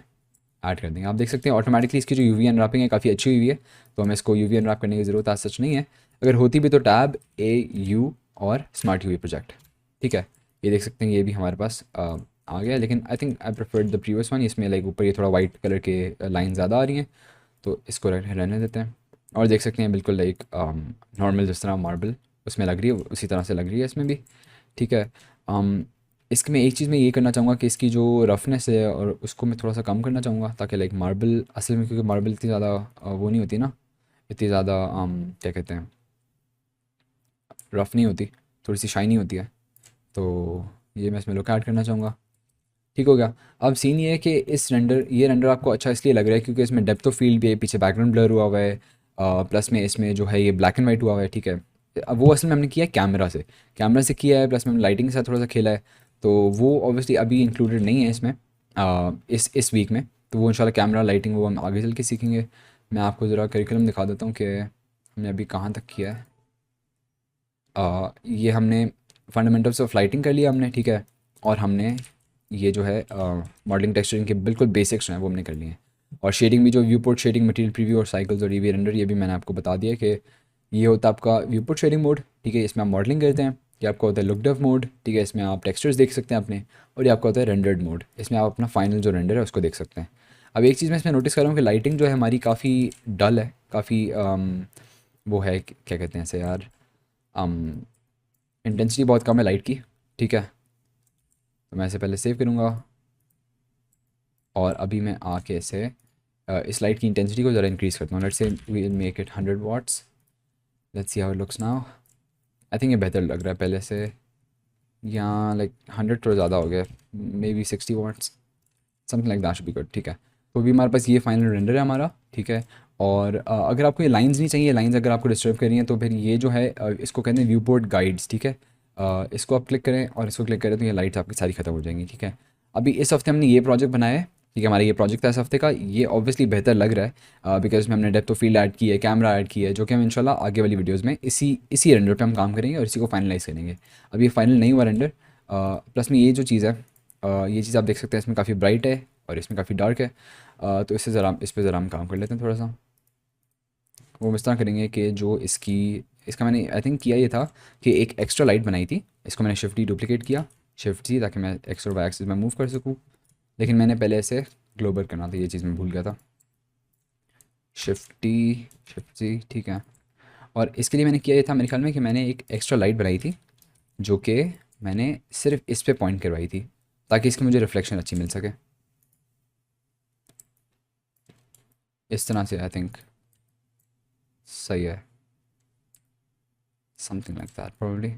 ऐड कर देंगे। आप देख सकते हैं ऑटोमेटिकली इसकी जो यूवी अनरैपिंग है काफ़ी अच्छी हुई है, तो हमें इसको यूवी अनरैप करने की ज़रूरत आज सच नहीं है। अगर होती भी तो टैब AU और स्मार्ट यूवी प्रोजेक्ट, ठीक है। ये देख सकते हैं ये भी हमारे पास आ गया, लेकिन I think I preferred the previous one. इसमें लाइक ऊपर ये थोड़ा वाइट कलर के लाइन ज़्यादा आ रही हैं, तो इसको रहने देते हैं। और देख सकते हैं बिल्कुल लाइक नॉर्मल जिस तरह मार्बल उसमें लग रही है उसी तरह से लग रही है इसमें भी, ठीक है। इसके में एक चीज़ मैं ये करना चाहूँगा कि इसकी जो रफनेस है और उसको मैं थोड़ा सा कम करना चाहूँगा, ताकि लाइक मार्बल असल में, क्योंकि मार्बल इतनी ज़्यादा वो नहीं होती ना, इतनी ज़्यादा क्या कहते हैं, रफ़ नहीं होती, थोड़ी सी शाइनी होती है। तो ये मैं इसमें लुक ऐड करना चाहूँगा, ठीक हो गया। अब सीन ये है कि ये रेंडर आपको अच्छा इसलिए लग रहा है क्योंकि इसमें डेप्थ ऑफ फील्ड भी है, पीछे बैकग्राउंड ब्लर हुआ हुआ है, प्लस में इसमें जो है ये ब्लैक एंड वाइट हुआ हुआ है, ठीक है। अब वो असल में हमने किया है कैमरा से किया है, प्लस में लाइटिंग के साथ थोड़ा सा खेला है। तो वो ऑब्वियसली अभी इंक्लूडेड नहीं है इसमें, इस वीक में। तो वो इंशाल्लाह कैमरा लाइटिंग वो हम आगे चल के सीखेंगे। मैं आपको ज़रा करिकुलम दिखा देता हूँ कि हमने अभी कहाँ तक किया है। ये हमने फंडामेंटल्स ऑफ लाइटिंग कर लिया हमने, ठीक है। और हमने ये जो है मॉडलिंग टेक्सचरिंग के बिल्कुल बेसिक्स हैं वो हमने कर लिए हैं। और शेडिंग भी, जो viewport shading, material preview और साइकिल्स और ईवी रेंडर, ये भी मैंने आपको बता दिया कि ये होता है आपका व्यू पोर्ट शेडिंग मोड, ठीक है। इसमें आप मॉडलिंग करते हैं। ये आपका होता है लुक डेव मोड, ठीक है, इसमें आप टेक्सचर्स देख सकते हैं अपने। और ये आपका होता है रेंडर्ड मोड, इसमें आप अपना फाइनल जो रेंडर है उसको देख सकते हैं। अब एक चीज़ मैं इसमें नोटिस कर रहा हूँ कि लाइटिंग जो है हमारी काफ़ी डल है, काफ़ी वो है क्या कहते हैं इसे यार, इंटेंसिटी बहुत कम है लाइट की, ठीक है। तो मैं इसे पहले सेव करूँगा, और अभी मैं आके इसे इस लाइट की इंटेंसिटी को ज़रा इंक्रीज़ करता हूँ। Let's say we will make it 100 watts. Let's see how it looks now. I think ये बेहतर लग रहा है पहले से, या लाइक 100 थोड़ा ज़्यादा हो गया, maybe 60 watts, something like that should be good, ठीक है। तो अभी हमारे पास ये फाइनल रेंडर है हमारा, ठीक है। और अगर आपको ये लाइंस नहीं चाहिए, लाइंस अगर आपको डिस्टर्ब कर रही हैं, तो फिर ये जो है इसको कहते हैं व्यू पोर्ट गाइड्स, ठीक है। इसको आप क्लिक करें और इसको क्लिक करें तो ये लाइट्स आपकी सारी ख़त्म हो जाएंगी, ठीक है। अभी इस हफ्ते हमने ये प्रोजेक्ट बनाया है, ठीक है। हमारा ये प्रोजेक्ट था इस हफ्ते का, ये ऑब्वियसली बेहतर लग रहा है बिकॉज इसमें हमने डेप्थ ऑफ फील्ड ऐड की है, कैमरा ऐड किया है, जो कि हम इंशाल्लाह आगे वाली वीडियोज़ में इसी रेंडर पे हम काम करेंगे और इसी को फाइनलाइज़ करेंगे। अब ये फाइनल नहीं हुआ रेंडर। प्लस में ये जो चीज़ है, ये चीज़ आप देख सकते हैं इसमें काफ़ी ब्राइट है और इसमें काफ़ी डार्क है। तो इस पे ज़रा हम काम कर लेते हैं थोड़ा सा। वो हम इस तरह करेंगे कि जो इसका मैंने आई थिंक किया ये था कि एक एक्स्ट्रा लाइट बनाई थी, इसको मैंने शिफ्ट डी डुप्लीकेट किया, शिफ्ट जी, ताकि मैं एक्स और वाई एक्सिस में मूव कर सकूँ। लेकिन मैंने पहले इसे ग्लोबल करना था, ये चीज़ मैं भूल गया था। शिफ्ट जी, ठीक है। और इसके लिए मैंने किया ये था मेरे ख्याल में कि मैंने एक एक्स्ट्रा लाइट बनाई थी, जो कि मैंने सिर्फ इस पे पॉइंट करवाई थी ताकि इसकी मुझे रिफ्लेक्शन अच्छी मिल सके। इस तरह से आई थिंक सही है। Something like that probably.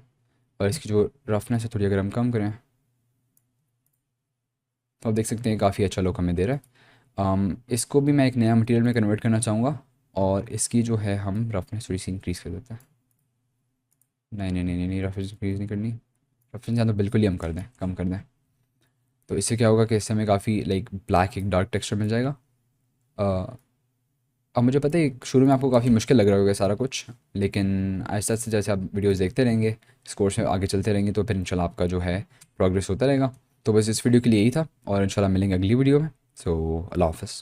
और इसकी जो रफनेस है थोड़ी अगर हम कम करें तो आप देख सकते हैं काफ़ी अच्छा लुक हमें दे रहा है। इसको भी मैं एक नया मटेरियल में कन्वर्ट करना चाहूँगा और इसकी जो है हम रफनेस थोड़ी सी इंक्रीज़ कर देते हैं। नहीं नहीं नहीं नहीं नहीं, रफनेस इंक्रीज़ नहीं करनी, रफनेस या तो बिल्कुल ही हम कर दें, कम कर दें। तो इससे क्या होगा कि इससे हमें काफ़ी लाइक ब्लैक एक डार्क टेक्सचर मिल जाएगा। अ, अब मुझे पता है शुरू में आपको काफ़ी मुश्किल लग रहा होगा सारा कुछ, लेकिन आहिस्ता आहिस्ता जैसे आप वीडियोस देखते रहेंगे, इस कोर्स में आगे चलते रहेंगे, तो फिर इंशाल्लाह आपका जो है प्रोग्रेस होता रहेगा। तो बस इस वीडियो के लिए यही था और इंशाल्लाह मिलेंगे अगली वीडियो में। सो अल्लाह हाफ़िज़।